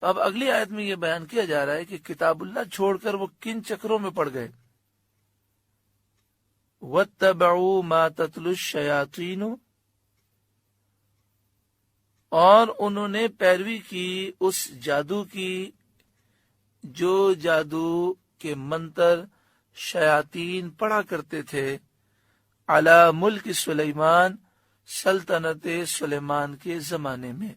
اب اگلی آیت میں یہ بیان کیا جا رہا ہے کہ کتاب اللہ چھوڑ کر وہ کن چکروں میں پڑ گئے. وَاتَّبَعُوا مَا تَتْلُو الشَّيَاطِينُ، اور انہوں نے پیروی کی اس جادو کی جو جادو کے منتر شیاطین پڑھا کرتے تھے، علی ملک سلیمان، سلطنت سلیمان کے زمانے میں.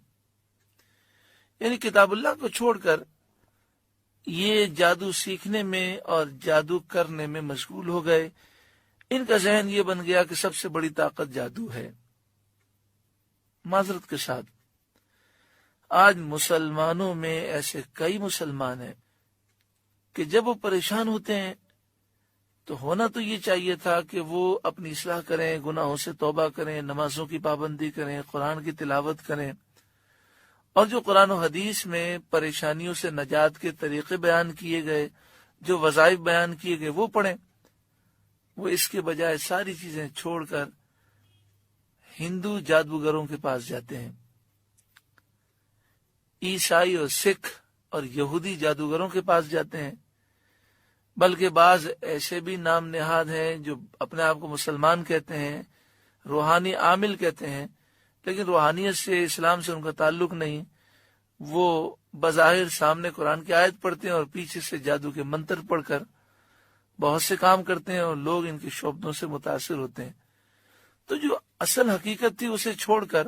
یعنی کتاب اللہ کو چھوڑ کر یہ جادو سیکھنے میں اور جادو کرنے میں مشغول ہو گئے. ان کا ذہن یہ بن گیا کہ سب سے بڑی طاقت جادو ہے. معذرت کے ساتھ آج مسلمانوں میں ایسے کئی مسلمان ہیں کہ جب وہ پریشان ہوتے ہیں تو ہونا تو یہ چاہیے تھا کہ وہ اپنی اصلاح کریں، گناہوں سے توبہ کریں، نمازوں کی پابندی کریں، قرآن کی تلاوت کریں، اور جو قرآن و حدیث میں پریشانیوں سے نجات کے طریقے بیان کیے گئے، جو وظائف بیان کیے گئے وہ پڑھیں. وہ اس کے بجائے ساری چیزیں چھوڑ کر ہندو جادوگروں کے پاس جاتے ہیں، عیسائی اور سکھ اور یہودی جادوگروں کے پاس جاتے ہیں. بلکہ بعض ایسے بھی نام نہاد ہیں جو اپنے آپ کو مسلمان کہتے ہیں، روحانی عامل کہتے ہیں، لیکن روحانیت سے، اسلام سے ان کا تعلق نہیں. وہ بظاہر سامنے قرآن کی آیت پڑھتے ہیں اور پیچھے سے جادو کے منتر پڑھ کر بہت سے کام کرتے ہیں اور لوگ ان کے شعبدوں سے متاثر ہوتے ہیں. تو جو اصل حقیقت تھی اسے چھوڑ کر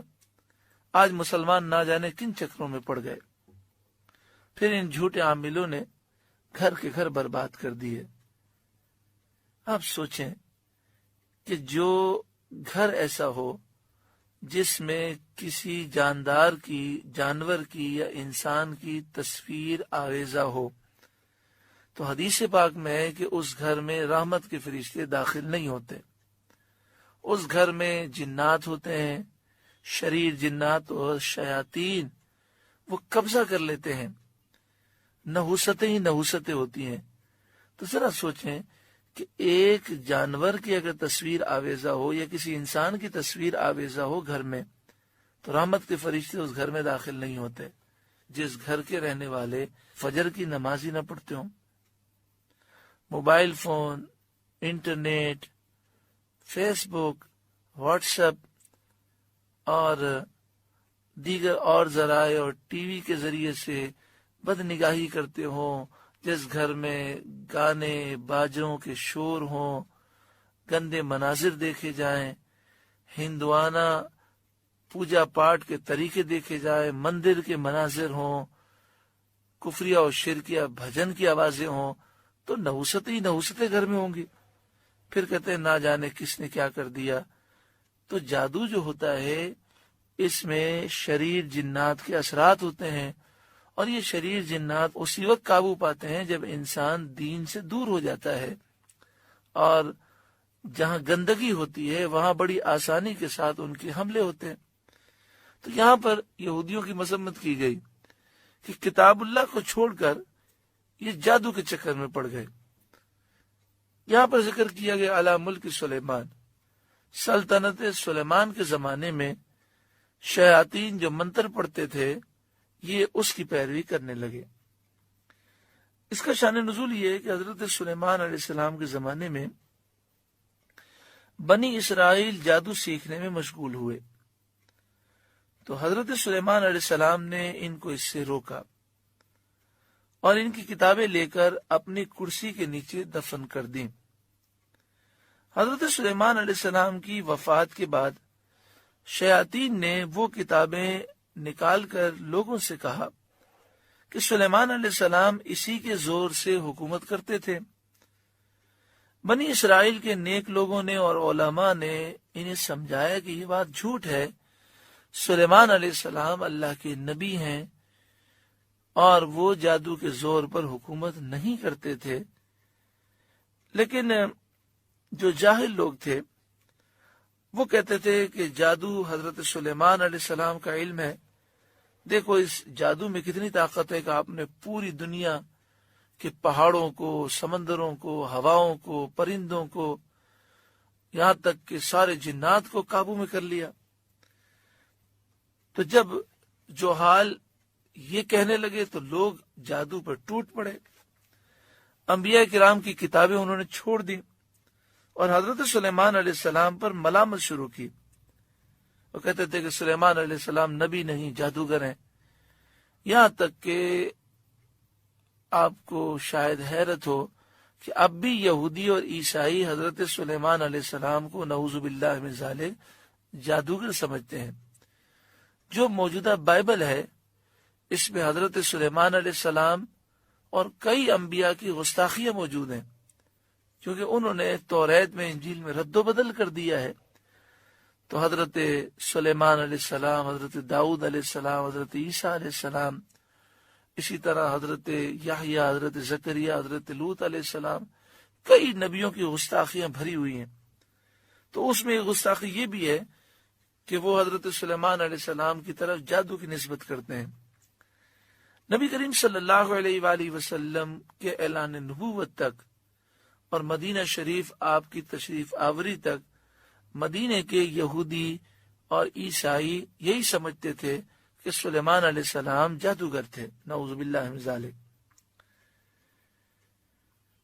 آج مسلمان نہ جانے کن چکروں میں پڑ گئے. پھر ان جھوٹے عاملوں نے گھر کے گھر برباد کر دیے. آپ سوچیں کہ جو گھر ایسا ہو جس میں کسی جاندار کی، جانور کی یا انسان کی تصویر آویزہ ہو، تو حدیث پاک میں ہے کہ اس گھر میں رحمت کے فرشتے داخل نہیں ہوتے. اس گھر میں جنات ہوتے ہیں، شریر جنات اور شیاطین، وہ قبضہ کر لیتے ہیں. نحوستیں ہی نحوستیں ہوتی ہیں. تو ذرا سوچیں کہ ایک جانور کی اگر تصویر آویزہ ہو یا کسی انسان کی تصویر آویزہ ہو گھر میں، تو رحمت کے فرشتے اس گھر میں داخل نہیں ہوتے. جس گھر کے رہنے والے فجر کی نماز ہی نہ پڑھتے ہوں، موبائل فون، انٹرنیٹ، فیس بک، واٹس ایپ اور دیگر اور ذرائع اور ٹی وی کے ذریعے سے بد نگاہی کرتے ہوں، جس گھر میں گانے باجوں کے شور ہوں، گندے مناظر دیکھے جائیں، ہندوانہ پوجا پاٹ کے طریقے دیکھے جائیں، مندر کے مناظر ہوں، کفریہ اور شرکیہ بھجن کی آوازیں ہوں، تو نحوستیں ہی نحوستیں گھر میں ہوں گی. پھر کہتے ہیں نہ جانے کس نے کیا کر دیا. تو جادو جو ہوتا ہے اس میں شریر جنات کے اثرات ہوتے ہیں، اور یہ شریر جنات اسی وقت قابو پاتے ہیں جب انسان دین سے دور ہو جاتا ہے، اور جہاں گندگی ہوتی ہے وہاں بڑی آسانی کے ساتھ ان کے حملے ہوتے ہیں. تو یہاں پر یہودیوں کی مذمت کی گئی کہ کتاب اللہ کو چھوڑ کر یہ جادو کے چکر میں پڑ گئے. یہاں پر ذکر کیا گیا علی ملک سلیمان، سلطنت سلیمان کے زمانے میں شیاطین جو منتر پڑھتے تھے یہ اس کی پیروی کرنے لگے. اس کا شان نزول یہ ہے کہ حضرت سلیمان علیہ السلام کے زمانے میں بنی اسرائیل جادو سیکھنے میں مشغول ہوئے. تو حضرت سلیمان علیہ السلام نے ان کو اس سے روکا اور ان کی کتابیں لے کر اپنی کرسی کے نیچے دفن کر دیں. حضرت سلیمان علیہ السلام کی وفات کے بعد شیاطین نے وہ کتابیں نکال کر لوگوں سے کہا کہ سلیمان علیہ السلام اسی کے زور سے حکومت کرتے تھے. بنی اسرائیل کے نیک لوگوں نے اور علماء نے انہیں سمجھایا کہ یہ بات جھوٹ ہے، سلیمان علیہ السلام اللہ کے نبی ہیں اور وہ جادو کے زور پر حکومت نہیں کرتے تھے. لیکن جو جاہل لوگ تھے وہ کہتے تھے کہ جادو حضرت سلیمان علیہ السلام کا علم ہے. دیکھو اس جادو میں کتنی طاقت ہے کہ آپ نے پوری دنیا کے پہاڑوں کو، سمندروں کو، ہواؤں کو، پرندوں کو، یہاں تک کہ سارے جنات کو قابو میں کر لیا. تو جب جو حال یہ کہنے لگے تو لوگ جادو پر ٹوٹ پڑے، انبیاء کرام کی کتابیں انہوں نے چھوڑ دی اور حضرت سلیمان علیہ السلام پر ملامت شروع کی۔ وہ کہتے تھے کہ سلیمان علیہ السلام نبی نہیں، جادوگر ہیں، یہاں تک کہ آپ کو شاید حیرت ہو کہ اب بھی یہودی اور عیسائی حضرت سلیمان علیہ السلام کو نعوذ باللہ من ذالک جادوگر سمجھتے ہیں۔ جو موجودہ بائبل ہے اس میں حضرت سلیمان علیہ السلام اور کئی انبیاء کی گستاخیاں موجود ہیں، کیونکہ انہوں نے توریت میں انجیل میں رد و بدل کر دیا ہے۔ تو حضرت سلیمان علیہ السلام، حضرت داؤد علیہ السلام، حضرت عیسیٰ علیہ السلام، اسی طرح حضرت یحییٰ، حضرت زکریا، حضرت لوط علیہ السلام، کئی نبیوں کی گستاخیاں بھری ہوئی ہیں۔ تو اس میں ایک گستاخی یہ بھی ہے کہ وہ حضرت سلیمان علیہ السلام کی طرف جادو کی نسبت کرتے ہیں۔ نبی کریم صلی اللہ علیہ وآلہ وسلم کے اعلان نبوت تک اور مدینہ شریف آپ کی تشریف آوری تک مدینہ کے یہودی اور عیسائی یہی سمجھتے تھے کہ سلیمان علیہ السلام جادوگر تھے، نعوذ باللہ من ذالک۔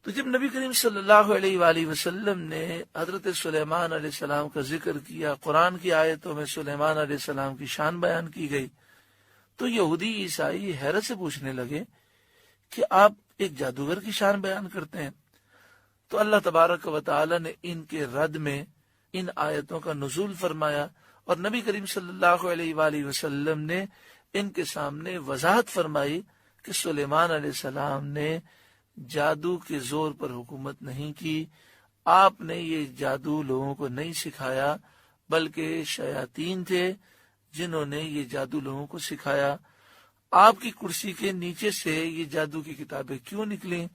تو جب نبی کریم صلی اللہ علیہ وآلہ وسلم نے حضرت سلیمان علیہ السلام کا ذکر کیا، قرآن کی آیتوں میں سلیمان علیہ السلام کی شان بیان کی گئی، تو یہودی عیسائی حیرت سے پوچھنے لگے کہ آپ ایک جادوگر کی شان بیان کرتے ہیں۔ تو اللہ تبارک و تعالی نے ان کے رد میں ان آیتوں کا نزول فرمایا اور نبی کریم صلی اللہ علیہ وآلہ وسلم نے ان کے سامنے وضاحت فرمائی کہ سلیمان علیہ السلام نے جادو کے زور پر حکومت نہیں کی، آپ نے یہ جادو لوگوں کو نہیں سکھایا، بلکہ شیاطین تھے جنہوں نے یہ جادو لوگوں کو سکھایا۔ آپ کی کرسی کے نیچے سے یہ جادو کی کتابیں کیوں نکلیں؟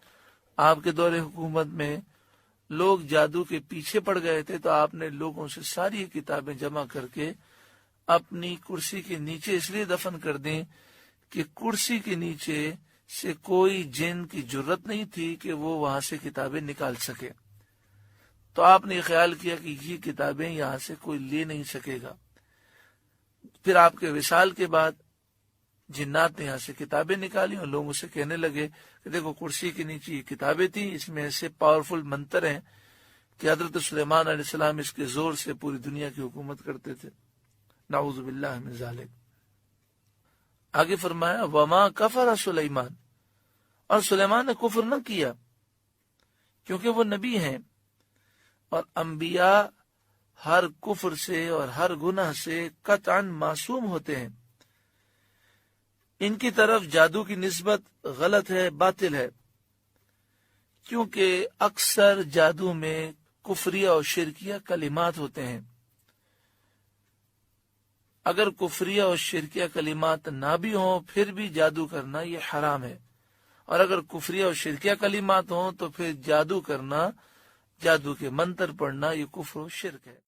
آپ کے دور حکومت میں لوگ جادو کے پیچھے پڑ گئے تھے، تو آپ نے لوگوں سے ساری کتابیں جمع کر کے اپنی کرسی کے نیچے اس لیے دفن کر دیں کہ کرسی کے نیچے سے کوئی جن کی جرت نہیں تھی کہ وہ وہاں سے کتابیں نکال سکے۔ تو آپ نے خیال کیا کہ یہ کتابیں یہاں سے کوئی لے نہیں سکے گا۔ پھر آپ کے وصال کے بعد جنات نے یہاں سے کتابیں نکالی اور لوگوں سے کہنے لگے کہ دیکھو کرسی کے نیچے یہ کتابیں تھیں، اس میں ایسے پاورفل منتر ہیں کہ حضرت سلیمان علیہ السلام اس کے زور سے پوری دنیا کی حکومت کرتے تھے، نعوذ باللہ من ذالک۔ آگے فرمایا وما کفر سلیمان، اور سلیمان نے کفر نہ کیا کیونکہ وہ نبی ہیں، اور انبیاء ہر کفر سے اور ہر گناہ سے قطعاً معصوم ہوتے ہیں۔ ان کی طرف جادو کی نسبت غلط ہے، باطل ہے، کیونکہ اکثر جادو میں کفریہ اور شرکیہ کلمات ہوتے ہیں۔ اگر کفریہ اور شرکیہ کلمات نہ بھی ہوں پھر بھی جادو کرنا یہ حرام ہے، اور اگر کفریہ اور شرکیہ کلمات ہوں تو پھر جادو کرنا، جادو کے منتر پڑھنا یہ کفر و شرک ہے۔